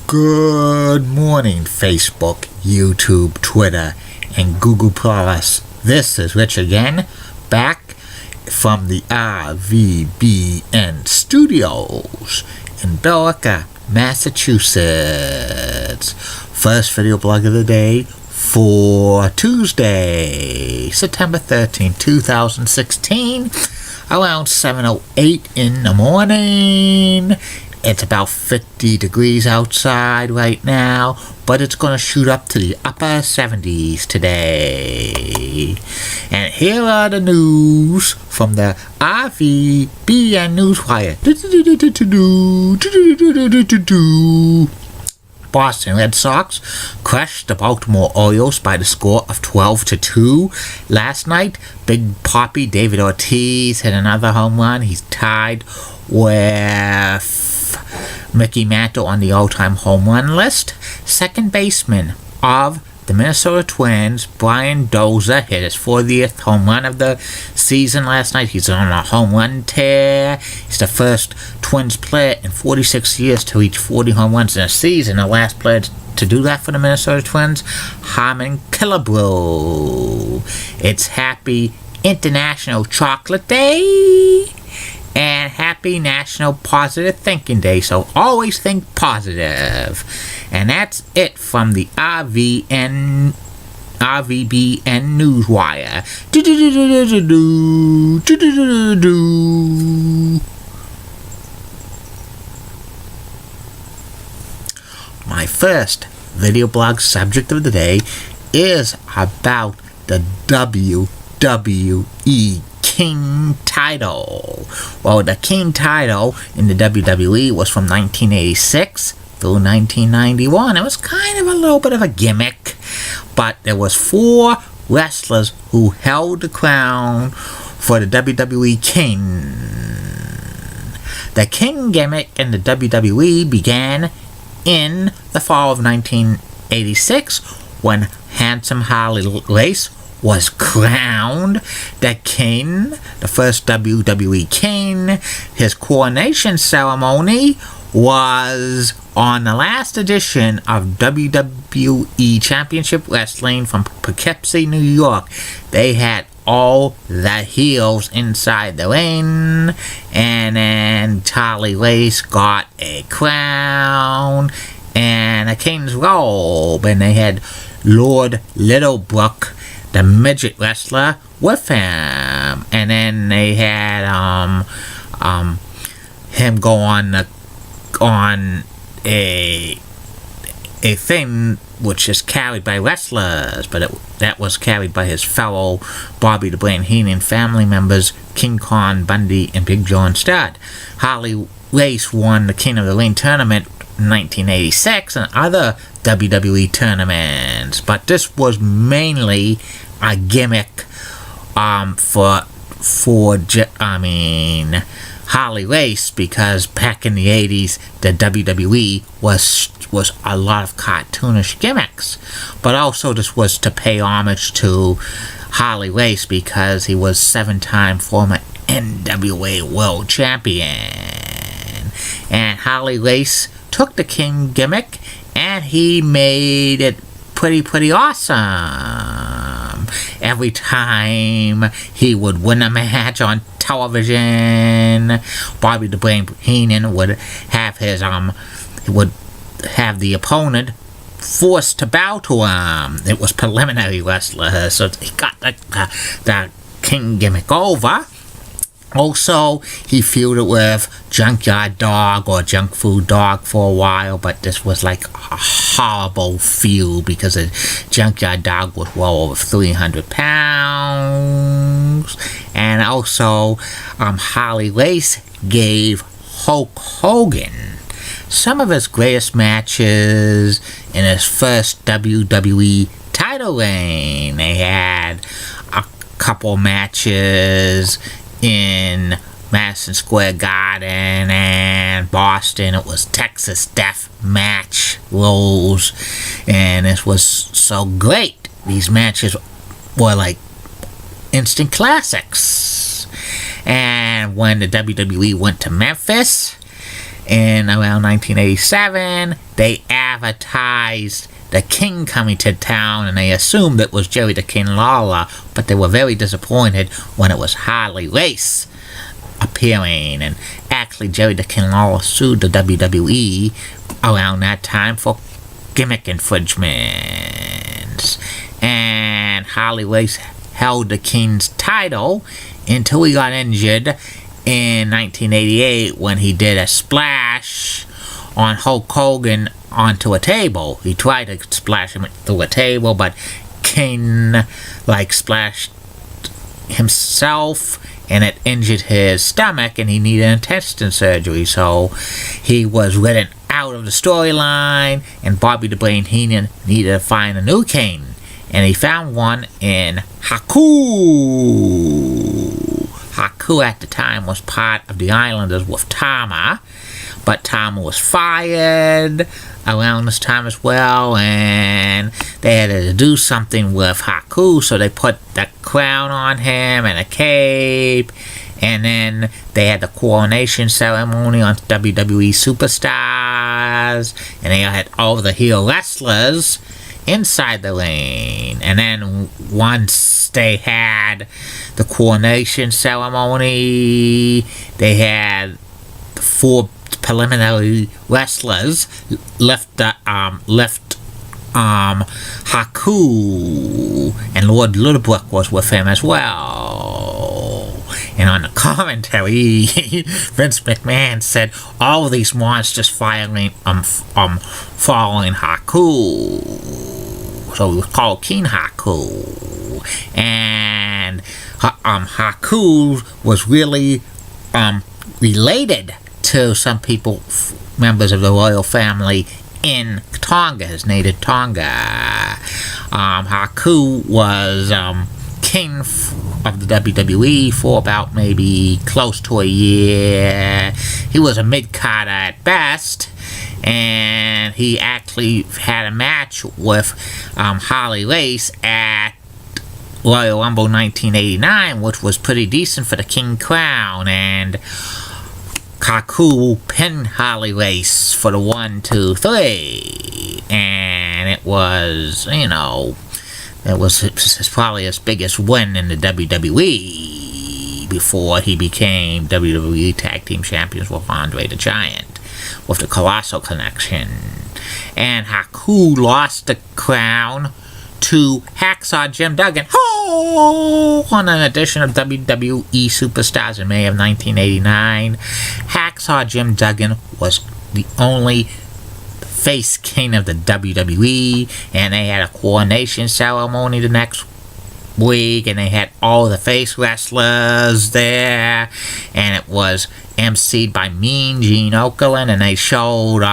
Good morning, Facebook, YouTube, Twitter, and Google+. This is Rich again, back from the RVBN studios in Billerica, Massachusetts. First video blog of the day for Tuesday, September 13, 2016, around 7:08 in the morning. It's about 50 degrees outside right now, but it's going to shoot up to the upper 70s today. And here are the news from the RVBN Newswire. Boston Red Sox crushed the Baltimore Orioles by the score of 12-2 last night. Big Papi David Ortiz hit another home run. He's tied with Mickey Mantle on the all-time home run list. Second baseman of the Minnesota Twins, Brian Dozier, hit his 40th home run of the season last night. He's on a home run tear. He's the first Twins player in 46 years to reach 40 home runs in a season. The last player to do that for the Minnesota Twins, Harmon Killebrew. It's Happy International Chocolate Day and Happy National Positive Thinking Day, so always think positive. And that's it from the RVBN Newswire. My first video blog subject of the day is about the WWE King title. Well, the King title in the WWE was from 1986 through 1991. It was kind of a little bit of a gimmick, but there was 4 wrestlers who held the crown for the WWE King. The King gimmick in the WWE began in the fall of 1986 when Handsome Harley Race was crowned the King, the first WWE King. His coronation ceremony was on the last edition of WWE Championship Wrestling from Poughkeepsie, New York. They had all the heels inside the ring, and then Harley Race got a crown and a King's robe, and they had Lord Littlebrook, the midget wrestler, with him. And then they had him go on a thing which is carried by wrestlers, but that was carried by his fellow Bobby the Brain Heenan family members, King Kong Bundy and Big John Studd. Harley Race won the King of the Ring tournament in 1986 and other WWE tournaments, but this was mainly a gimmick for Harley Race, because back in the 80s the WWE was a lot of cartoonish gimmicks, but also this was to pay homage to Harley Race because he was 7-time former NWA World Champion. And Harley Race took the King gimmick and he made it pretty awesome. Every time he would win a match on television, Bobby the Brain Heenan would have his would have the opponent forced to bow to him. It was preliminary wrestler, so he got the King gimmick over. Also, he feuded with Junkyard Dog or Junk Food Dog for a while, but this was like a horrible feud because the Junkyard Dog was well over 300 pounds. And also, Harley Race gave Hulk Hogan some of his greatest matches in his first WWE title reign. They had a couple matches in Madison Square Garden and Boston. It was Texas Death Match rules, and this was so great. These matches were like instant classics. And when the WWE went to Memphis, in around 1987, they advertised the King coming to town, and they assumed it was Jerry the King Lawler, but they were very disappointed when it was Harley Race appearing. And actually, Jerry the King Lawler sued the WWE around that time for gimmick infringements. And Harley Race held the King's title until he got injured in 1988 when he did a splash on Hulk Hogan onto a table. He tried to splash him through a table, but King splashed himself, and it injured his stomach, and he needed intestine surgery. So he was written out of the storyline, and Bobby the Brain Heenan needed to find a new King, and he found one in Haku. Haku at the time was part of the Islanders with Tama, but Tama was fired around this time as well, and they had to do something with Haku, so they put the crown on him and a cape, and then they had the coronation ceremony on WWE Superstars, and they had all the heel wrestlers inside the ring. And then once they had the coronation ceremony, they had the 4 preliminary wrestlers lift Haku, and Lord Littlebrook was with him as well. And on the commentary, Vince McMahon said all of these monsters following Haku, so it was called King Haku. And Haku was really related to some people, members of the royal family in Tonga, his native Tonga. Haku was king of the WWE for about maybe close to a year. He was a mid-carder at best, and he actually had a match with Harley Race at Royal Rumble 1989, which was pretty decent for the King Crown, and Haku pinned Harley Race for the 1, 2, 3, and it was, it was probably his biggest win in the WWE before he became WWE Tag Team Champions with Andre the Giant, with the Colossal Connection. And Haku lost the crown to Hacksaw Jim Duggan on an edition of WWE Superstars in May of 1989. Hacksaw Jim Duggan was the only face king of the WWE, and they had a coronation ceremony the next week, and they had all the face wrestlers there, and it was emceed by Mean Gene Okerlund, and they showed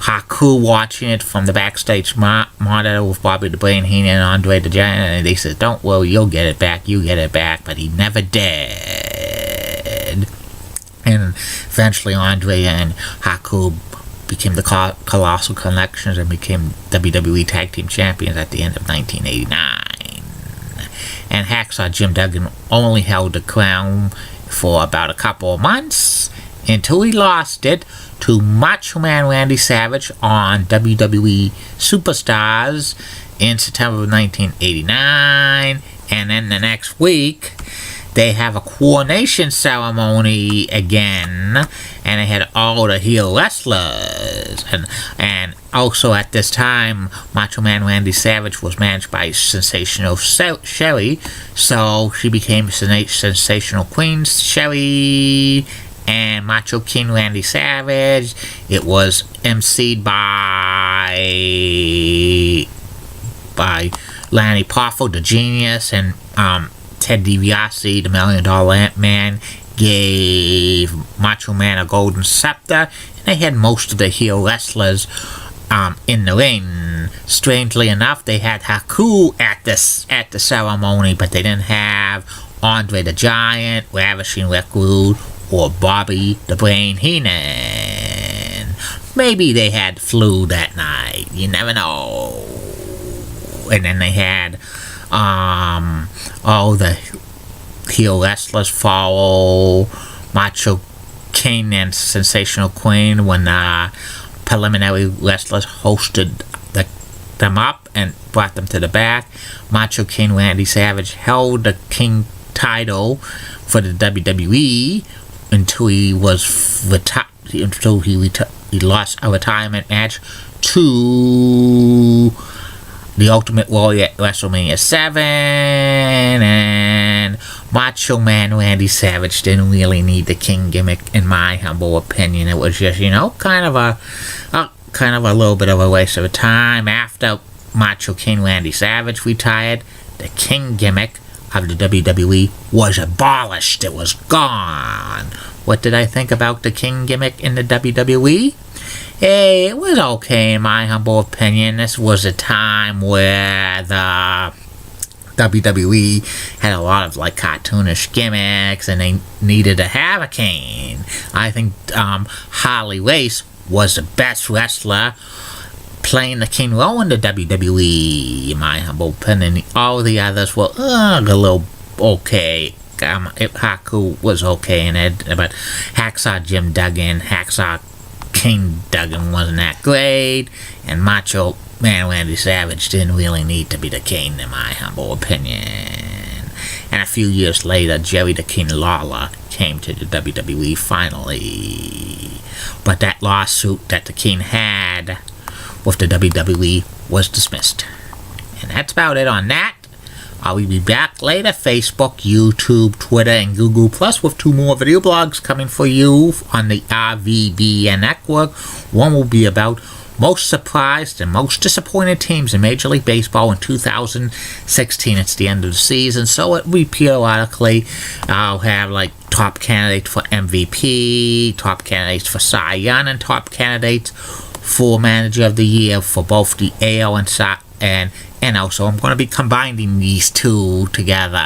Haku watching it from the backstage monitor with Bobby the Brain Heenan and Andre the Giant, and they said, "Don't worry, you'll get it back, you get it back," but he never did. And eventually Andre and Haku became the Colossal Connections and became WWE Tag Team Champions at the end of 1989. And Hacksaw Jim Duggan only held the crown for about a couple of months until he lost it to Macho Man Randy Savage on WWE Superstars in September of 1989. And then the next week, they have a coronation ceremony again, and they had all the heel wrestlers. And also at this time, Macho Man Randy Savage was managed by Sensational Sherry, so she became Sensational Queen Sherry. And Macho King Randy Savage, it was emceed by Lanny Poffo, the Genius, and Ted DiBiase, the $1 Million Ant-Man, gave Macho Man a golden scepter, and they had most of the heel wrestlers in the ring. Strangely enough, they had Haku at the ceremony, but they didn't have Andre the Giant, Ravishing Rick Rude, or Bobby the Brain Heenan. Maybe they had flu that night. You never know. And then they had all the heel wrestlers follow. Macho Kane and Sensational Queen when preliminary wrestlers hosted them up and brought them to the back. Macho King Randy Savage held the King title for the WWE until he was he lost a retirement match to the Ultimate Warrior at WrestleMania 7, and Macho Man Randy Savage didn't really need the King gimmick, in my humble opinion. It was just, kind of a little bit of a waste of time. After Macho King Randy Savage retired, the King gimmick of the WWE was abolished. It was gone. What did I think about the King gimmick in the WWE? Hey, it was okay in my humble opinion. This was a time where the WWE had a lot of cartoonish gimmicks and they needed to have a Kane. I think Harley Race was the best wrestler playing the King role in the WWE, in my humble opinion. All the others were a little okay. Haku was okay in it, but Hacksaw Jim Duggan, Hacksaw King Duggan wasn't that great, and Macho Man Randy Savage didn't really need to be the King, in my humble opinion. And a few years later, Jerry the King Lawler came to the WWE finally. But that lawsuit that the King had with the WWE was dismissed. And that's about it on that. I will be back later. Facebook, YouTube, Twitter, and Google Plus with 2 more video blogs coming for you on the RVBN network. One will be about most surprised and most disappointed teams in Major League Baseball in 2016. It's the end of the season, so it will be periodically. I'll have top candidates for MVP, top candidates for Cy Young, and top candidates for Manager of the Year for both the AL and also I'm going to be combining these two together.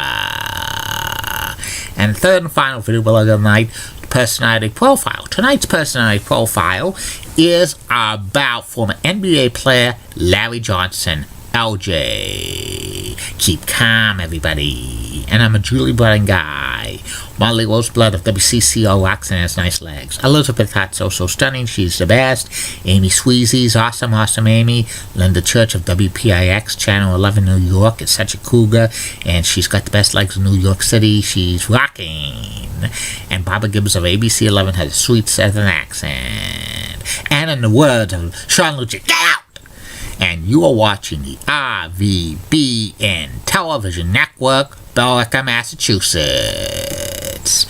And third and final video blog of the night, Personality Profile. Tonight's Personality Profile is about former NBA player Larry Johnson, LJ. Keep calm, everybody. And I'm a Julie Brennan guy. Molly Roseblood of WCCO rocks and has nice legs. Elizabeth Hart so stunning, she's the best. Amy Sweezy's awesome Amy. Linda Church of WPIX Channel 11 New York is such a cougar, and she's got the best legs in New York City. She's rocking. And Barbara Gibbs of ABC 11 has a sweet southern accent. And in the words of Sean Lucci, get out! And you are watching the RVBN Television Network, Billerica, Massachusetts.